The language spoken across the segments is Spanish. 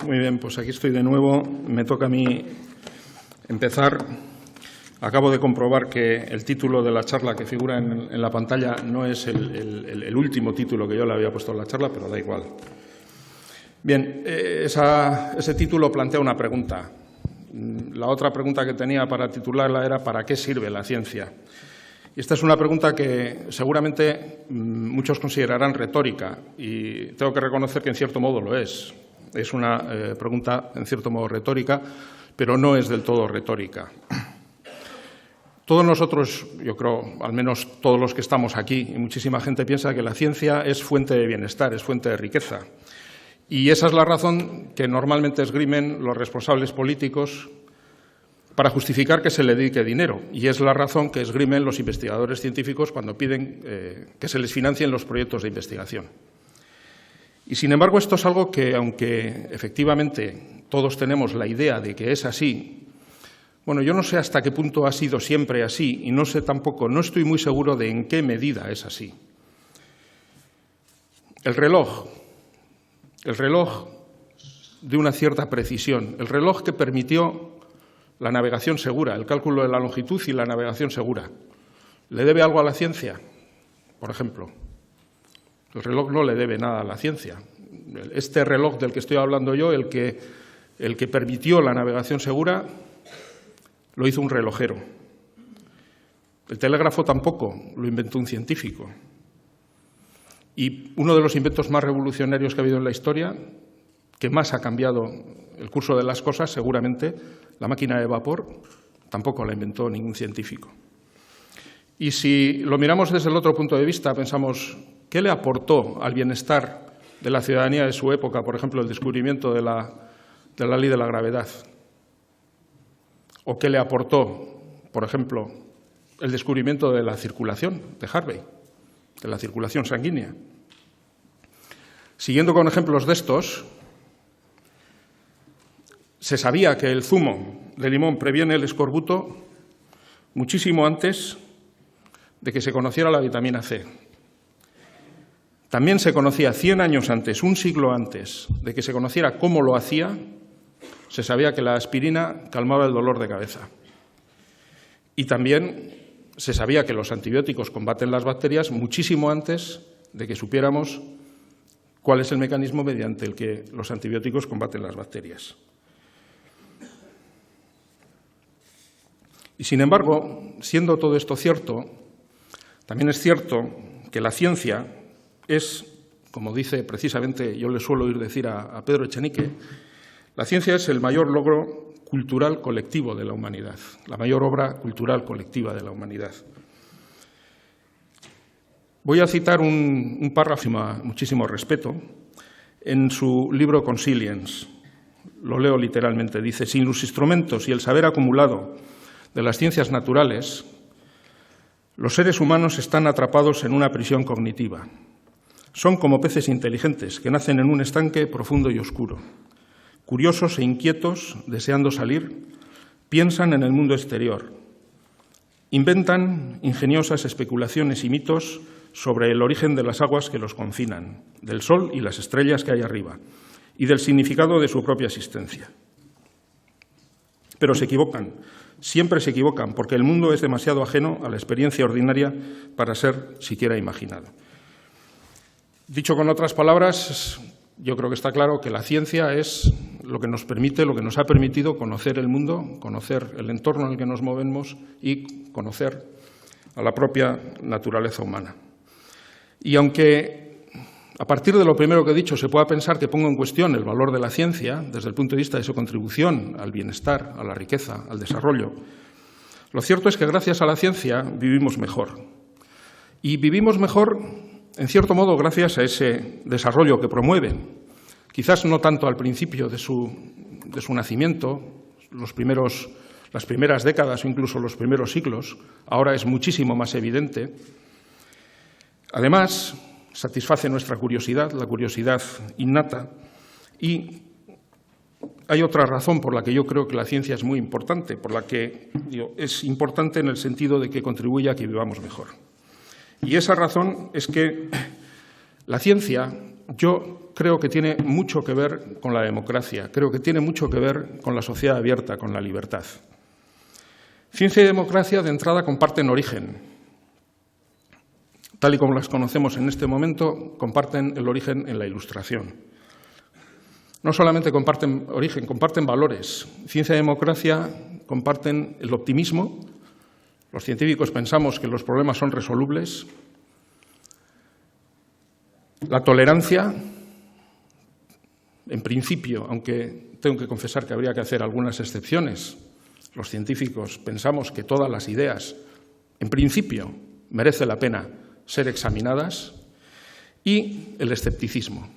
Muy bien, pues aquí estoy de nuevo. Me toca a mí empezar. Acabo de comprobar que el título de la charla que figura en la pantalla no es el último título que yo le había puesto a la charla, pero da igual. Bien, ese título plantea una pregunta. La otra pregunta que tenía para titularla era ¿para qué sirve la ciencia? Y esta es una pregunta que seguramente muchos considerarán retórica y tengo que reconocer que en cierto modo lo es. Es una pregunta en cierto modo retórica, pero no es del todo retórica. Todos nosotros, yo creo, al menos todos los que estamos aquí, y muchísima gente piensa que la ciencia es fuente de bienestar, es fuente de riqueza. Y esa es la razón que normalmente esgrimen los responsables políticos para justificar que se le dedique dinero. Y es la razón que esgrimen los investigadores científicos cuando piden que se les financien los proyectos de investigación. Y, sin embargo, esto es algo que, aunque efectivamente todos tenemos la idea de que es así, bueno, yo no sé hasta qué punto ha sido siempre así y no sé tampoco, no estoy muy seguro de en qué medida es así. El reloj de una cierta precisión, el reloj que permitió la navegación segura, el cálculo de la longitud y la navegación segura, ¿le debe algo a la ciencia? Por ejemplo, el reloj no le debe nada a la ciencia. Este reloj del que estoy hablando yo, el que permitió la navegación segura, lo hizo un relojero. El telégrafo tampoco, lo inventó un científico. Y uno de los inventos más revolucionarios que ha habido en la historia, que más ha cambiado el curso de las cosas, seguramente, la máquina de vapor, tampoco la inventó ningún científico. Y si lo miramos desde el otro punto de vista, pensamos, ¿qué le aportó al bienestar de la ciudadanía de su época, por ejemplo, el descubrimiento de la ley de la gravedad? ¿O qué le aportó, por ejemplo, el descubrimiento de la circulación de Harvey, de la circulación sanguínea? Siguiendo con ejemplos de estos, se sabía que el zumo de limón previene el escorbuto muchísimo antes de que se conociera la vitamina C. También se conocía 100 años antes, un siglo antes de que se conociera cómo lo hacía, se sabía que la aspirina calmaba el dolor de cabeza. Y también se sabía que los antibióticos combaten las bacterias muchísimo antes de que supiéramos cuál es el mecanismo mediante el que los antibióticos combaten las bacterias. Y, sin embargo, siendo todo esto cierto, también es cierto que la ciencia es, como dice precisamente, yo le suelo oír decir a Pedro Echenique, la ciencia es el mayor logro cultural colectivo de la humanidad, la mayor obra cultural colectiva de la humanidad. Voy a citar un párrafo de muchísimo respeto en su libro Consilience. Lo leo literalmente. Dice, sin los instrumentos y el saber acumulado de las ciencias naturales, los seres humanos están atrapados en una prisión cognitiva. Son como peces inteligentes que nacen en un estanque profundo y oscuro. Curiosos e inquietos, deseando salir, piensan en el mundo exterior. Inventan ingeniosas especulaciones y mitos sobre el origen de las aguas que los confinan, del sol y las estrellas que hay arriba, y del significado de su propia existencia. Pero se equivocan, siempre se equivocan, porque el mundo es demasiado ajeno a la experiencia ordinaria para ser siquiera imaginado. Dicho con otras palabras, yo creo que está claro que la ciencia es lo que nos permite, lo que nos ha permitido conocer el mundo, conocer el entorno en el que nos movemos y conocer a la propia naturaleza humana. Y aunque a partir de lo primero que he dicho se pueda pensar que pongo en cuestión el valor de la ciencia desde el punto de vista de su contribución al bienestar, a la riqueza, al desarrollo, lo cierto es que gracias a la ciencia vivimos mejor. Y vivimos mejor, en cierto modo, gracias a ese desarrollo que promueve. Quizás no tanto al principio de su nacimiento, las primeras décadas o incluso los primeros siglos, ahora es muchísimo más evidente. Además, satisface nuestra curiosidad, la curiosidad innata, y hay otra razón por la que yo creo que la ciencia es muy importante, por la que es importante en el sentido de que contribuye a que vivamos mejor. Y esa razón es que la ciencia yo creo que tiene mucho que ver con la democracia, creo que tiene mucho que ver con la sociedad abierta, con la libertad. Ciencia y democracia, de entrada, comparten origen. Tal y como las conocemos en este momento, comparten el origen en la Ilustración. No solamente comparten origen, comparten valores. Ciencia y democracia comparten el optimismo. Los científicos pensamos que los problemas son resolubles. La tolerancia, en principio, aunque tengo que confesar que habría que hacer algunas excepciones, los científicos pensamos que todas las ideas, en principio, merece la pena ser examinadas, y el escepticismo,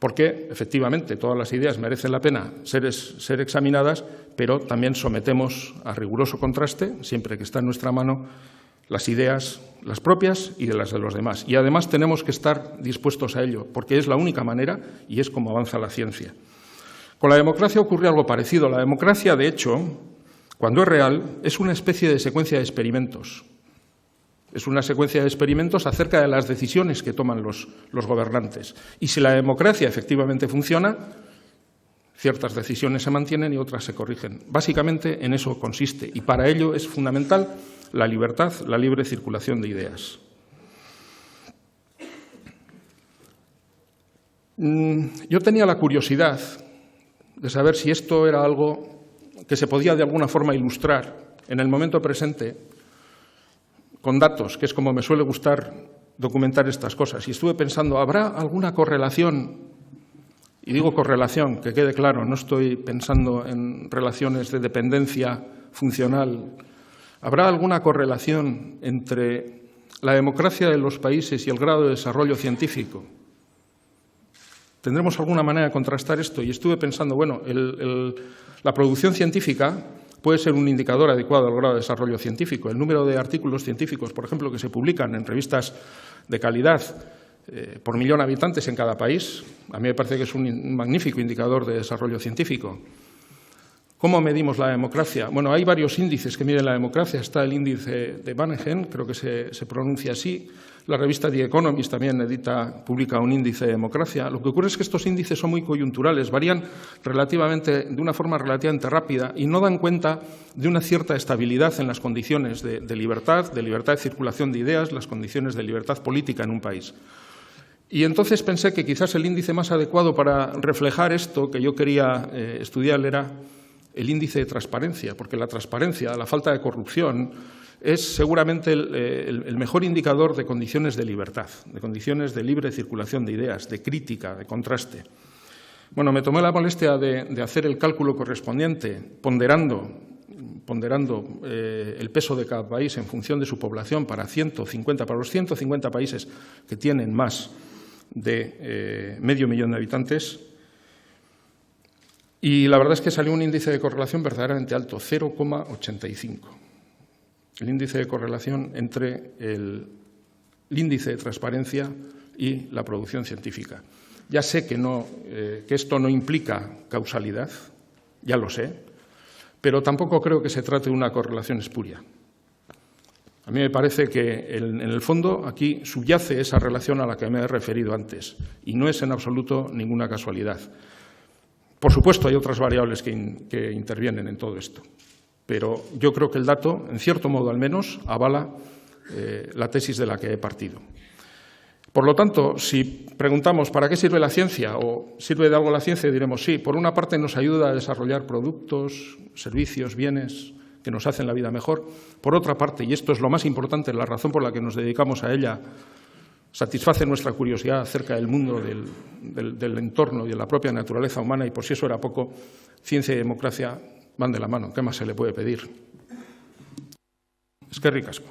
porque efectivamente todas las ideas merecen la pena ser examinadas, pero también sometemos a riguroso contraste, siempre que está en nuestra mano, las ideas, las propias y de las de los demás. Y además tenemos que estar dispuestos a ello, porque es la única manera y es como avanza la ciencia. Con la democracia ocurre algo parecido. La democracia, de hecho, cuando es real, es una especie de secuencia de experimentos. Es una secuencia de experimentos acerca de las decisiones que toman los gobernantes. Y si la democracia efectivamente funciona, ciertas decisiones se mantienen y otras se corrigen. Básicamente en eso consiste, y para ello es fundamental la libertad, la libre circulación de ideas. Yo tenía la curiosidad de saber si esto era algo que se podía de alguna forma ilustrar en el momento presente con datos, que es como me suele gustar documentar estas cosas. Y estuve pensando, ¿habrá alguna correlación? Y digo correlación, que quede claro, no estoy pensando en relaciones de dependencia funcional. ¿Habrá alguna correlación entre la democracia de los países y el grado de desarrollo científico? ¿Tendremos alguna manera de contrastar esto? Y estuve pensando, bueno, la producción científica puede ser un indicador adecuado al grado de desarrollo científico. El número de artículos científicos, por ejemplo, que se publican en revistas de calidad por millón de habitantes en cada país, a mí me parece que es un magnífico indicador de desarrollo científico. ¿Cómo medimos la democracia? Bueno, hay varios índices que miden la democracia. Está el índice de Banningen, creo que se pronuncia así. La revista The Economist también publica un índice de democracia. Lo que ocurre es que estos índices son muy coyunturales, varían de una forma relativamente rápida y no dan cuenta de una cierta estabilidad en las condiciones de libertad de circulación de ideas, las condiciones de libertad política en un país. Y entonces pensé que quizás el índice más adecuado para reflejar esto que yo quería estudiar era el índice de transparencia, porque la transparencia, la falta de corrupción, es seguramente el mejor indicador de condiciones de libertad, de condiciones de libre circulación de ideas, de crítica, de contraste. Bueno, me tomé la molestia de hacer el cálculo correspondiente, ponderando el peso de cada país en función de su población para los 150 países que tienen más de medio millón de habitantes. Y la verdad es que salió un índice de correlación verdaderamente alto, 0,85. El índice de correlación entre el índice de transparencia y la producción científica. Ya sé que esto no implica causalidad, ya lo sé, pero tampoco creo que se trate de una correlación espuria. A mí me parece que en el fondo aquí subyace esa relación a la que me he referido antes y no es en absoluto ninguna casualidad. Por supuesto, hay otras variables que intervienen en todo esto, pero yo creo que el dato, en cierto modo al menos, avala la tesis de la que he partido. Por lo tanto, si preguntamos ¿para qué sirve la ciencia? ¿O sirve de algo la ciencia? Diremos sí. Por una parte nos ayuda a desarrollar productos, servicios, bienes que nos hacen la vida mejor. Por otra parte, y esto es lo más importante, la razón por la que nos dedicamos a ella, satisface nuestra curiosidad acerca del mundo, del entorno y de la propia naturaleza humana, y por si eso era poco, ciencia y democracia van de la mano. ¿Qué más se le puede pedir? Eskerrik asko.